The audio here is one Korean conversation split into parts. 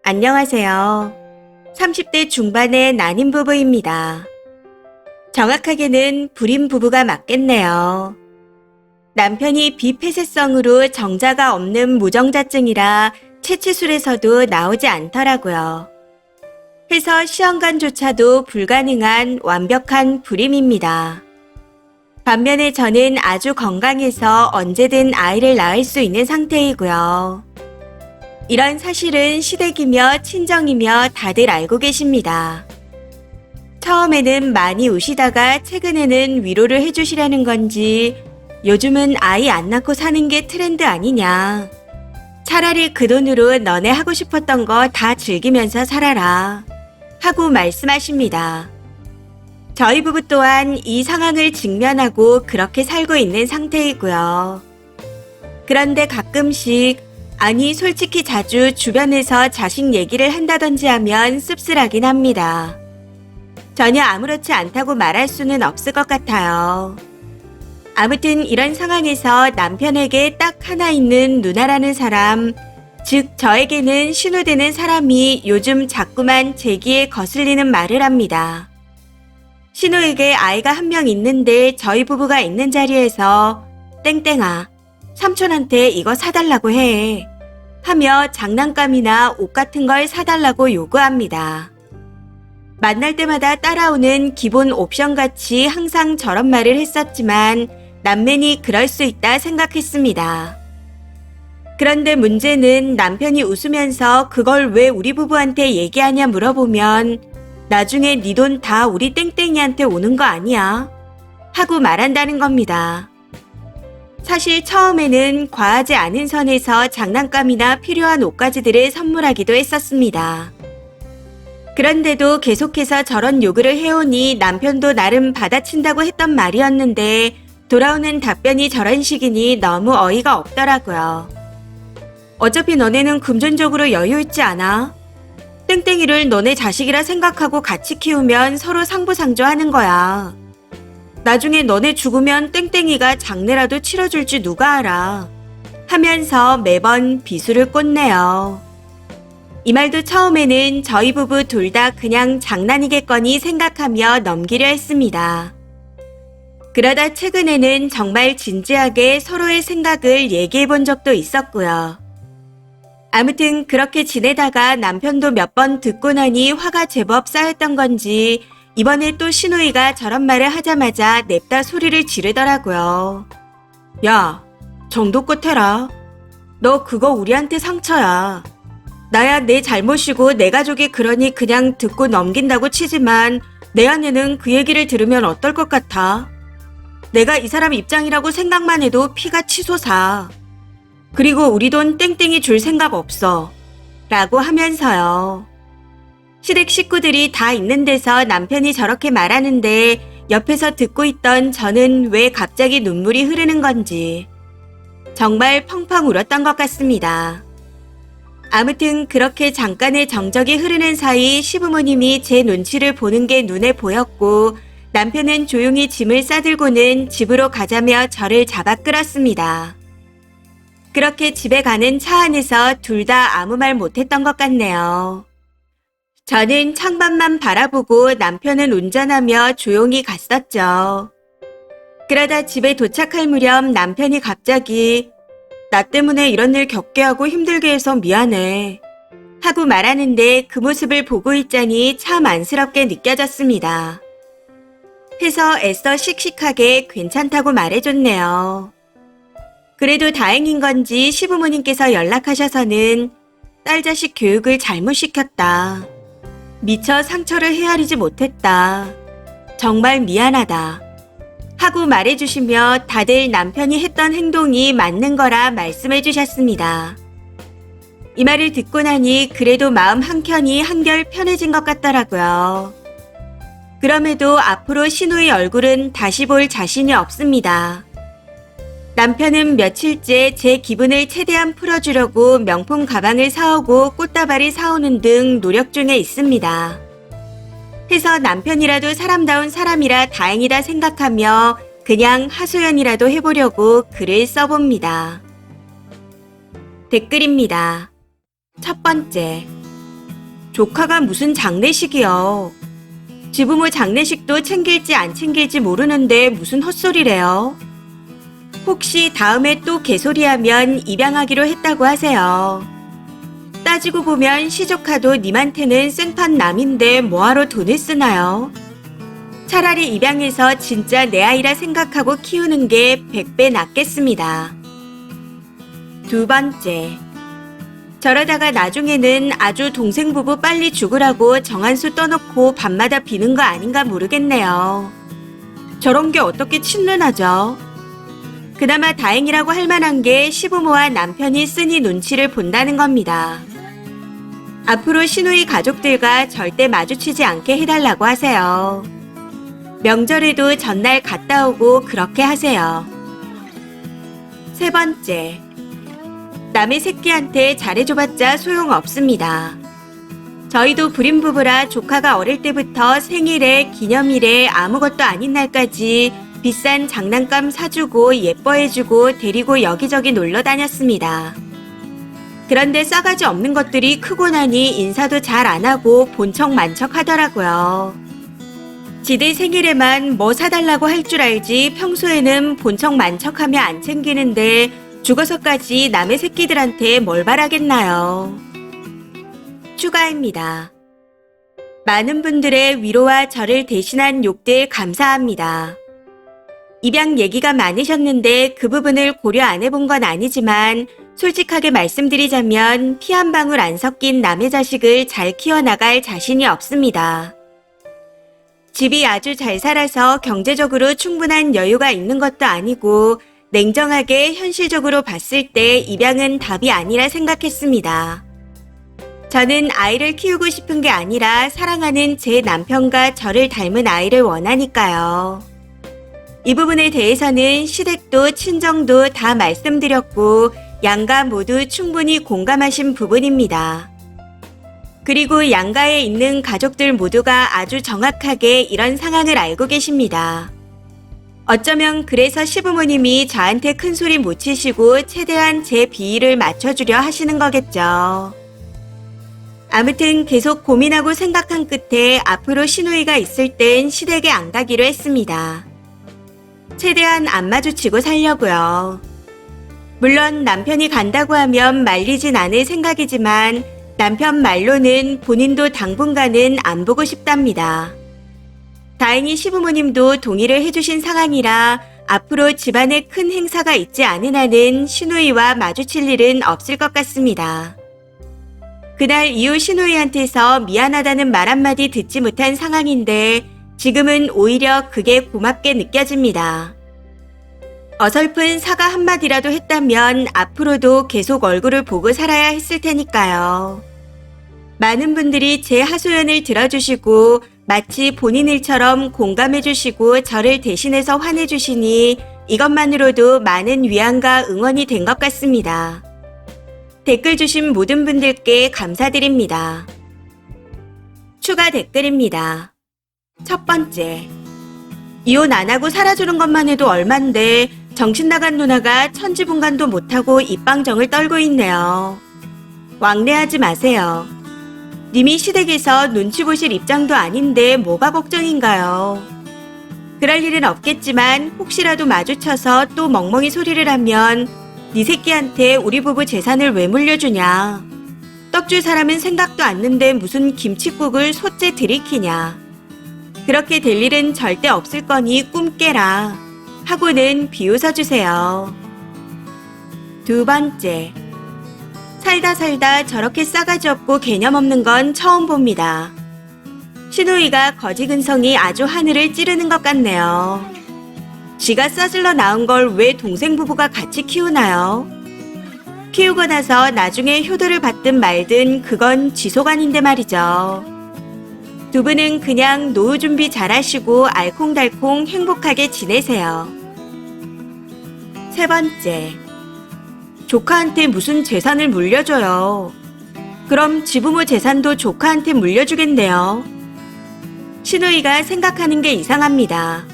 안녕하세요. 30대 중반의 난임 부부입니다. 정확하게는 불임 부부가 맞겠네요. 남편이 비폐쇄성으로 정자가 없는 무정자증이라 채취술에서도 나오지 않더라고요. 해서 시험관조차도 불가능한 완벽한 불임입니다. 반면에 저는 아주 건강해서 언제든 아이를 낳을 수 있는 상태이고요. 이런 사실은 시댁이며 친정이며 다들 알고 계십니다. 처음에는 많이 우시다가 최근에는 위로를 해주시라는 건지 요즘은 아이 안 낳고 사는 게 트렌드 아니냐. 차라리 그 돈으로 너네 하고 싶었던 거 다 즐기면서 살아라. 하고 말씀하십니다. 저희 부부 또한 이 상황을 직면하고 그렇게 살고 있는 상태이고요. 그런데 가끔씩 아니 솔직히 자주 주변에서 자식 얘기를 한다든지 하면 씁쓸하긴 합니다. 전혀 아무렇지 않다고 말할 수는 없을 것 같아요. 아무튼 이런 상황에서 남편에게 딱 하나 있는 누나라는 사람, 즉 저에게는 신호되는 사람이 요즘 자꾸만 제 귀에 거슬리는 말을 합니다. 신호에게 아이가 한 명 있는데 저희 부부가 있는 자리에서 땡땡아, 삼촌한테 이거 사달라고 해. 하며 장난감이나 옷 같은 걸 사달라고 요구합니다. 만날 때마다 따라오는 기본 옵션같이 항상 저런 말을 했었지만 남매니 그럴 수 있다 생각했습니다. 그런데 문제는 남편이 웃으면서 그걸 왜 우리 부부한테 얘기하냐 물어보면 나중에 네 돈 다 우리 땡땡이한테 오는 거 아니야? 하고 말한다는 겁니다. 사실 처음에는 과하지 않은 선에서 장난감이나 필요한 옷가지들을 선물하기도 했었습니다. 그런데도 계속해서 저런 요구를 해오니 남편도 나름 받아친다고 했던 말이었는데 돌아오는 답변이 저런 식이니 너무 어이가 없더라고요. 어차피 너네는 금전적으로 여유 있지 않아? 땡땡이를 너네 자식이라 생각하고 같이 키우면 서로 상부상조하는 거야. 나중에 너네 죽으면 땡땡이가 장례라도 치러줄지 누가 알아. 하면서 매번 비수를 꽂네요. 이 말도 처음에는 저희 부부 둘 다 그냥 장난이겠거니 생각하며 넘기려 했습니다. 그러다 최근에는 정말 진지하게 서로의 생각을 얘기해 본 적도 있었고요. 아무튼 그렇게 지내다가 남편도 몇 번 듣고 나니 화가 제법 쌓였던 건지 이번에 또 시누이가 저런 말을 하자마자 냅다 소리를 지르더라고요. 야, 정도껏 해라. 너 그거 우리한테 상처야. 나야 내 잘못이고 내 가족이 그러니 그냥 듣고 넘긴다고 치지만 내 아내는 그 얘기를 들으면 어떨 것 같아? 내가 이 사람 입장이라고 생각만 해도 피가 치솟아. 그리고 우리 돈 땡땡이 줄 생각 없어. 라고 하면서요. 시댁 식구들이 다 있는 데서 남편이 저렇게 말하는데 옆에서 듣고 있던 저는 왜 갑자기 눈물이 흐르는 건지 정말 펑펑 울었던 것 같습니다. 아무튼 그렇게 잠깐의 정적이 흐르는 사이 시부모님이 제 눈치를 보는 게 눈에 보였고 남편은 조용히 짐을 싸들고는 집으로 가자며 저를 잡아 끌었습니다. 그렇게 집에 가는 차 안에서 둘 다 아무 말 못했던 것 같네요. 저는 창밖만 바라보고 남편은 운전하며 조용히 갔었죠. 그러다 집에 도착할 무렵 남편이 갑자기 나 때문에 이런 일 겪게 하고 힘들게 해서 미안해 하고 말하는데 그 모습을 보고 있자니 참 안쓰럽게 느껴졌습니다. 해서 애써 씩씩하게 괜찮다고 말해줬네요. 그래도 다행인 건지 시부모님께서 연락하셔서는 딸 자식 교육을 잘못 시켰다. 미처 상처를 헤아리지 못했다. 정말 미안하다. 하고 말해주시며 다들 남편이 했던 행동이 맞는 거라 말씀해 주셨습니다. 이 말을 듣고 나니 그래도 마음 한켠이 한결 편해진 것 같더라고요. 그럼에도 앞으로 시누이 얼굴은 다시 볼 자신이 없습니다. 남편은 며칠째 제 기분을 최대한 풀어주려고 명품 가방을 사오고 꽃다발을 사오는 등 노력 중에 있습니다. 해서 남편이라도 사람다운 사람이라 다행이다 생각하며 그냥 하소연이라도 해보려고 글을 써봅니다. 댓글입니다. 첫 번째, 조카가 무슨 장례식이요. 지부모 장례식도 챙길지 안 챙길지 모르는데 무슨 헛소리래요. 혹시 다음에 또 개소리하면 입양하기로 했다고 하세요. 따지고 보면 시조카도 님한테는 생판 남인데 뭐하러 돈을 쓰나요? 차라리 입양해서 진짜 내 아이라 생각하고 키우는 게 100배 낫겠습니다. 두 번째, 저러다가 나중에는 아주 동생 부부 빨리 죽으라고 정한수 떠놓고 밤마다 비는 거 아닌가 모르겠네요. 저런 게 어떻게 친근하죠? 그나마 다행이라고 할 만한 게 시부모와 남편이 쓰니 눈치를 본다는 겁니다. 앞으로 시누이 가족들과 절대 마주치지 않게 해달라고 하세요. 명절에도 전날 갔다 오고 그렇게 하세요. 세 번째, 남의 새끼한테 잘해줘봤자 소용없습니다. 저희도 불임 부부라 조카가 어릴 때부터 생일에 기념일에 아무것도 아닌 날까지 비싼 장난감 사주고 예뻐해주고 데리고 여기저기 놀러 다녔습니다. 그런데 싸가지 없는 것들이 크고 나니 인사도 잘 안 하고 본척 만척 하더라고요. 지들 생일에만 뭐 사달라고 할 줄 알지 평소에는 본척 만척하며 안 챙기는데 죽어서까지 남의 새끼들한테 뭘 바라겠나요? 추가입니다. 많은 분들의 위로와 저를 대신한 욕들 감사합니다. 입양 얘기가 많으셨는데 그 부분을 고려 안 해본 건 아니지만 솔직하게 말씀드리자면 피 한 방울 안 섞인 남의 자식을 잘 키워나갈 자신이 없습니다. 집이 아주 잘 살아서 경제적으로 충분한 여유가 있는 것도 아니고 냉정하게 현실적으로 봤을 때 입양은 답이 아니라 생각했습니다. 저는 아이를 키우고 싶은 게 아니라 사랑하는 제 남편과 저를 닮은 아이를 원하니까요. 이 부분에 대해서는 시댁도 친정도 다 말씀드렸고 양가 모두 충분히 공감하신 부분입니다. 그리고 양가에 있는 가족들 모두가 아주 정확하게 이런 상황을 알고 계십니다. 어쩌면 그래서 시부모님이 저한테 큰 소리 못 치시고 최대한 제 비위를 맞춰주려 하시는 거겠죠. 아무튼 계속 고민하고 생각한 끝에 앞으로 시누이가 있을 땐 시댁에 안 가기로 했습니다. 최대한 안 마주치고 살려고요. 물론 남편이 간다고 하면 말리진 않을 생각이지만 남편 말로는 본인도 당분간은 안 보고 싶답니다. 다행히 시부모님도 동의를 해주신 상황이라 앞으로 집안에 큰 행사가 있지 않은 한은 시누이와 마주칠 일은 없을 것 같습니다. 그날 이후 시누이한테서 미안하다는 말 한마디 듣지 못한 상황인데 지금은 오히려 그게 고맙게 느껴집니다. 어설픈 사과 한마디라도 했다면 앞으로도 계속 얼굴을 보고 살아야 했을 테니까요. 많은 분들이 제 하소연을 들어주시고 마치 본인 일처럼 공감해주시고 저를 대신해서 화내주시니 이것만으로도 많은 위안과 응원이 된 것 같습니다. 댓글 주신 모든 분들께 감사드립니다. 추가 댓글입니다. 첫 번째, 이혼 안 하고 살아주는 것만 해도 얼만데 정신 나간 누나가 천지분간도 못하고 입방정을 떨고 있네요. 왕래하지 마세요. 님이 시댁에서 눈치 보실 입장도 아닌데 뭐가 걱정인가요? 그럴 일은 없겠지만 혹시라도 마주쳐서 또 멍멍이 소리를 하면 네 새끼한테 우리 부부 재산을 왜 물려주냐? 떡 줄 사람은 생각도 않는데 무슨 김칫국을 소째 들이키냐? 그렇게 될 일은 절대 없을 거니 꿈 깨라 하고는 비웃어주세요. 두 번째, 살다 저렇게 싸가지 없고 개념 없는 건 처음 봅니다. 시누이가 거지 근성이 아주 하늘을 찌르는 것 같네요. 지가 싸질러 낳은 걸 왜 동생 부부가 같이 키우나요? 키우고 나서 나중에 효도를 받든 말든 그건 지소관인데 말이죠. 두 분은 그냥 노후 준비 잘하시고 알콩달콩 행복하게 지내세요. 세 번째, 조카한테 무슨 재산을 물려줘요. 그럼 지부모 재산도 조카한테 물려주겠네요. 시누이가 생각하는 게 이상합니다.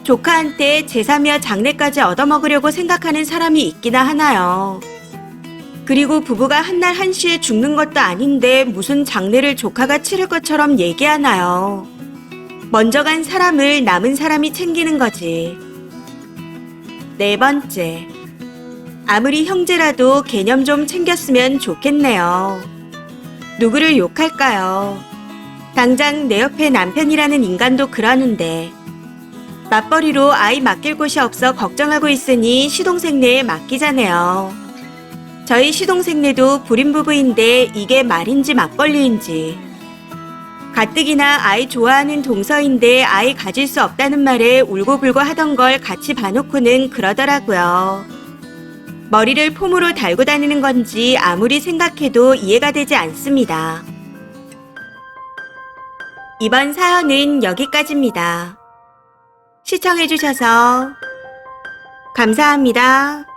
조카한테 제사며 장례까지 얻어먹으려고 생각하는 사람이 있기나 하나요. 그리고 부부가 한날 한시에 죽는 것도 아닌데 무슨 장례를 조카가 치를 것처럼 얘기하나요? 먼저 간 사람을 남은 사람이 챙기는 거지. 네 번째. 아무리 형제라도 개념 좀 챙겼으면 좋겠네요. 누구를 욕할까요? 당장 내 옆에 남편이라는 인간도 그러는데 맞벌이로 아이 맡길 곳이 없어 걱정하고 있으니 시동생네에 맡기자네요. 저희 시동생네도 불임 부부인데 이게 말인지 맞벌이인지. 가뜩이나 아이 좋아하는 동서인데 아이 가질 수 없다는 말에 울고불고 하던 걸 같이 봐놓고는 그러더라고요. 머리를 폼으로 달고 다니는 건지 아무리 생각해도 이해가 되지 않습니다. 이번 사연은 여기까지입니다. 시청해주셔서 감사합니다.